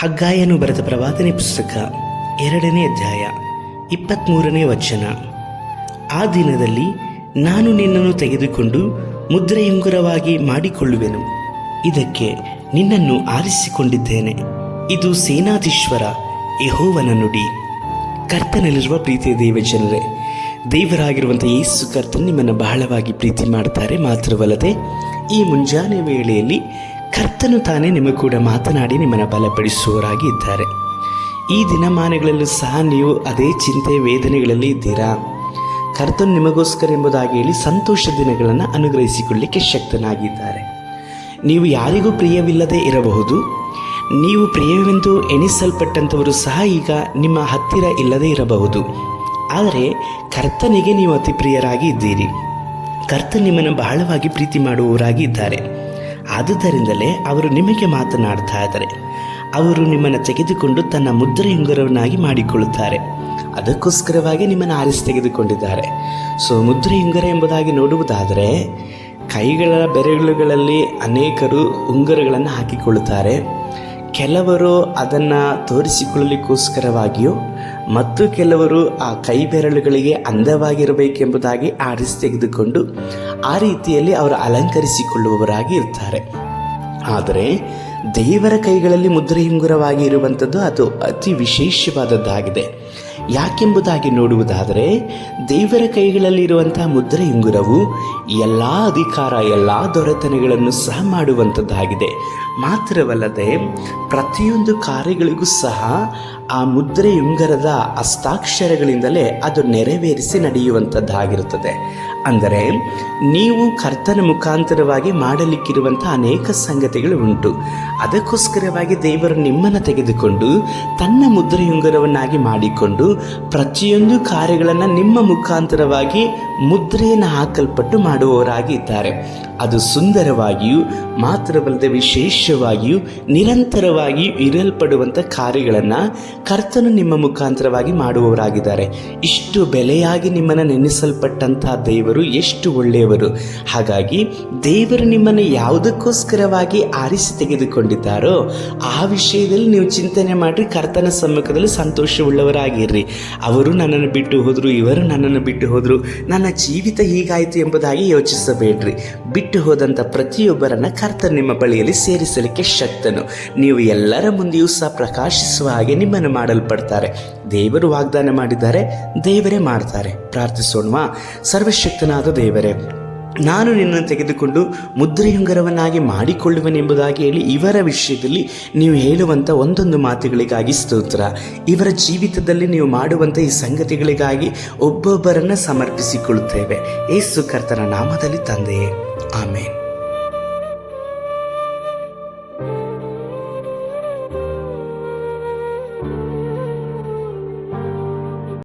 ಹಗ್ಗಾಯನು ಬರೆದ ಪ್ರವಾದನೆ ಪುಸ್ತಕ 2ನೇ ಅಧ್ಯಾಯ 23ನೇ ವಚನ. ಆ ದಿನದಲ್ಲಿ ನಾನು ನಿನ್ನನ್ನು ತೆಗೆದುಕೊಂಡು ಮುದ್ರೆಯುಂಗುರವಾಗಿ ಮಾಡಿಕೊಳ್ಳುವೆನು, ಇದಕ್ಕೆ ನಿನ್ನನ್ನು ಆರಿಸಿಕೊಂಡಿದ್ದೇನೆ. ಇದು ಸೇನಾಧೀಶ್ವರ ಯೆಹೋವನ ನುಡಿ. ಕರ್ತನಲ್ಲಿರುವ ಪ್ರೀತಿಯ ದೇವಜನರೇ, ದೇವರಾಗಿರುವಂಥ ಯೇಸು ಕರ್ತನು ನಿಮ್ಮನ್ನು ಬಹಳವಾಗಿ ಪ್ರೀತಿ ಮಾಡ್ತಾರೆ. ಮಾತ್ರವಲ್ಲದೆ ಈ ಮುಂಜಾನೆ ವೇಳೆಯಲ್ಲಿ ಕರ್ತನು ತಾನೇ ನಿಮ್ಮ ಕೂಡ ಮಾತನಾಡಿ ನಿಮ್ಮನ್ನು ಬಲಪಡಿಸುವವರಾಗಿ ಇದ್ದಾರೆ. ಈ ದಿನಮಾನಗಳಲ್ಲೂ ಸಹ ನೀವು ಅದೇ ಚಿಂತೆ ವೇದನೆಗಳಲ್ಲಿ ಇದ್ದೀರಾ. ಕರ್ತನು ನಿಮಗೋಸ್ಕರ ಎಂಬುದಾಗಿ ಹೇಳಿ ಸಂತೋಷ ದಿನಗಳನ್ನು ಅನುಗ್ರಹಿಸಿಕೊಳ್ಳಿಕ್ಕೆ ಶಕ್ತನಾಗಿದ್ದಾರೆ. ನೀವು ಯಾರಿಗೂ ಪ್ರಿಯವಿಲ್ಲದೆ ಇರಬಹುದು. ನೀವು ಪ್ರಿಯವೆಂದು ಎಣಿಸಲ್ಪಟ್ಟಂಥವರು ಸಹ ಈಗ ನಿಮ್ಮ ಹತ್ತಿರ ಇಲ್ಲದೆ ಇರಬಹುದು. ಆದರೆ ಕರ್ತನಿಗೆ ನೀವು ಅತಿ ಪ್ರಿಯರಾಗಿ ಇದ್ದೀರಿ. ಕರ್ತನು ನಿಮ್ಮನ್ನು ಬಹಳವಾಗಿ ಪ್ರೀತಿ ಮಾಡುವವರಾಗಿ ಇದ್ದಾರೆ. ಆದುದರಿಂದಲೇ ಅವರು ನಿಮಗೆ ಮಾತನಾಡ್ತಾ ಇದ್ದಾರೆ. ಅವರು ನಿಮ್ಮನ್ನು ತೆಗೆದುಕೊಂಡು ತನ್ನ ಮುದ್ರೆಯುಂಗುರವನ್ನಾಗಿ ಮಾಡಿಕೊಳ್ಳುತ್ತಾರೆ. ಅದಕ್ಕೋಸ್ಕರವಾಗಿ ನಿಮ್ಮನ್ನು ಆರಿಸಿ ತೆಗೆದುಕೊಂಡಿದ್ದಾರೆ. ಮುದ್ರೆಯುಂಗುರ ಎಂಬುದಾಗಿ ನೋಡುವುದಾದರೆ ಕೈಗಳ ಬೆರಳುಗಳಲ್ಲಿ ಅನೇಕರು ಉಂಗುರಗಳನ್ನು ಹಾಕಿಕೊಳ್ಳುತ್ತಾರೆ. ಕೆಲವರು ಅದನ್ನು ತೋರಿಸಿಕೊಳ್ಳಲಿಕ್ಕೋಸ್ಕರವಾಗಿಯೂ ಮತ್ತು ಕೆಲವರು ಆ ಕೈ ಬೆರಳುಗಳಿಗೆ ಅಂದವಾಗಿರಬೇಕೆಂಬುದಾಗಿ ಆರಿಸಿ ತೆಗೆದುಕೊಂಡು ಆ ರೀತಿಯಲ್ಲಿ ಅವರು ಅಲಂಕರಿಸಿಕೊಳ್ಳುವವರಾಗಿ ಇರ್ತಾರೆ. ಆದರೆ ದೇವರ ಕೈಗಳಲ್ಲಿ ಮುದ್ರೆಯುಂಗುರವಾಗಿ ಇರುವಂಥದ್ದು ಅದು ಅತಿ ವಿಶೇಷವಾದದ್ದಾಗಿದೆ. ಯಾಕೆಂಬುದಾಗಿ ನೋಡುವುದಾದರೆ ದೇವರ ಕೈಗಳಲ್ಲಿರುವಂತಹ ಮುದ್ರೆಯುಂಗುರವು ಎಲ್ಲ ಅಧಿಕಾರ, ಎಲ್ಲ ದೊರೆತನಗಳನ್ನು ಸಹ ಮಾಡುವಂಥದ್ದಾಗಿದೆ. ಮಾತ್ರವಲ್ಲದೆ ಪ್ರತಿಯೊಂದು ಕಾರ್ಯಗಳಿಗೂ ಸಹ ಆ ಮುದ್ರೆಯುಂಗರದ ಹಸ್ತಾಕ್ಷರಗಳಿಂದಲೇ ಅದು ನೆರವೇರಿಸಿ ನಡೆಯುವಂಥದ್ದಾಗಿರುತ್ತದೆ. ಅಂದರೆ ನೀವು ಕರ್ತನ ಮುಖಾಂತರವಾಗಿ ಮಾಡಲಿಕ್ಕಿರುವಂಥ ಅನೇಕ ಸಂಗತಿಗಳು ಉಂಟು. ಅದಕ್ಕೋಸ್ಕರವಾಗಿ ದೇವರು ನಿಮ್ಮನ್ನು ತೆಗೆದುಕೊಂಡು ತನ್ನ ಮುದ್ರೆಯುಂಗುರವನ್ನಾಗಿ ಮಾಡಿಕೊಂಡು ಪ್ರತಿಯೊಂದು ಕಾರ್ಯಗಳನ್ನು ನಿಮ್ಮ ಮುಖಾಂತರವಾಗಿ ಮುದ್ರೆಯನ್ನು ಹಾಕಲ್ಪಟ್ಟು ಮಾಡುವವರಾಗಿ ಇದ್ದಾರೆ. ಅದು ಸುಂದರವಾಗಿಯೂ ಮಾತ್ರವಲ್ಲದೆ ವಿಶೇಷವಾಗಿಯೂ ನಿರಂತರವಾಗಿಯೂ ಇರಲ್ಪಡುವಂಥ ಕಾರ್ಯಗಳನ್ನು ಕರ್ತನು ನಿಮ್ಮ ಮುಖಾಂತರವಾಗಿ ಮಾಡುವವರಾಗಿದ್ದಾರೆ. ಇಷ್ಟು ಬೆಲೆಯಾಗಿ ನಿಮ್ಮನ್ನು ನೆನೆಸಲ್ಪಟ್ಟಂತಹ ದೇವರು ಎಷ್ಟು ಒಳ್ಳೆಯವರು. ಹಾಗಾಗಿ ದೇವರು ನಿಮ್ಮನ್ನು ಯಾವುದಕ್ಕೋಸ್ಕರವಾಗಿ ಆರಿಸಿ ತೆಗೆದುಕೊಂಡಿದ್ದಾರೋ ಆ ವಿಷಯದಲ್ಲಿ ನೀವು ಚಿಂತನೆ ಮಾಡಿ ಕರ್ತನ ಸಮ್ಮುಖದಲ್ಲಿ ಸಂತೋಷವುಳ್ಳವರಾಗಿರ್ರಿ. ಅವರು ನನ್ನನ್ನು ಬಿಟ್ಟು ಹೋದರು, ಇವರು ನನ್ನನ್ನು ಬಿಟ್ಟು ಹೋದರು, ನನ್ನ ಜೀವಿತ ಹೀಗಾಯಿತು ಎಂಬುದಾಗಿ ಯೋಚಿಸಬೇಡ್ರಿ. ಬಿಟ್ಟು ಹೋದಂಥ ಪ್ರತಿಯೊಬ್ಬರನ್ನು ಕರ್ತನು ನಿಮ್ಮ ಬಳಿಯಲ್ಲಿ ಸೇರಿಸಲಿಕ್ಕೆ ಶಕ್ತನು. ನೀವು ಎಲ್ಲರ ಮುಂದೆಯೂ ಸಹ ಪ್ರಕಾಶಿಸುವ ಹಾಗೆ ನಿಮ್ಮನ್ನು ಮಾಡಲ್ಪಡ್ತಾರೆ. ದೇವರು ವಾಗ್ದಾನ ಮಾಡಿದ್ದಾರೆ, ದೇವರೇ ಮಾಡ್ತಾರೆ. ಪ್ರಾರ್ಥಿಸೋಣವಾ? ಸರ್ವಶಕ್ತನಾದ ದೇವರೇ, ನಾನು ನಿನ್ನನ್ನು ತೆಗೆದುಕೊಂಡು ಮುದ್ರೆಯುಂಗರವನ್ನಾಗಿ ಮಾಡಿಕೊಳ್ಳುವನೆಂಬುದಾಗಿ ಹೇಳಿ ಇವರ ವಿಷಯದಲ್ಲಿ ನೀವು ಹೇಳುವಂಥ ಒಂದೊಂದು ಮಾತುಗಳಿಗಾಗಿ ಸ್ತೋತ್ರ. ಇವರ ಜೀವಿತದಲ್ಲಿ ನೀವು ಮಾಡುವಂಥ ಈ ಸಂಗತಿಗಳಿಗಾಗಿ ಒಬ್ಬೊಬ್ಬರನ್ನು ಸಮರ್ಪಿಸಿಕೊಳ್ಳುತ್ತೇವೆ. ಯೇಸು ಕರ್ತನ ನಾಮದಲ್ಲಿ ತಂದೆಯೇ, ಆಮೇನ್.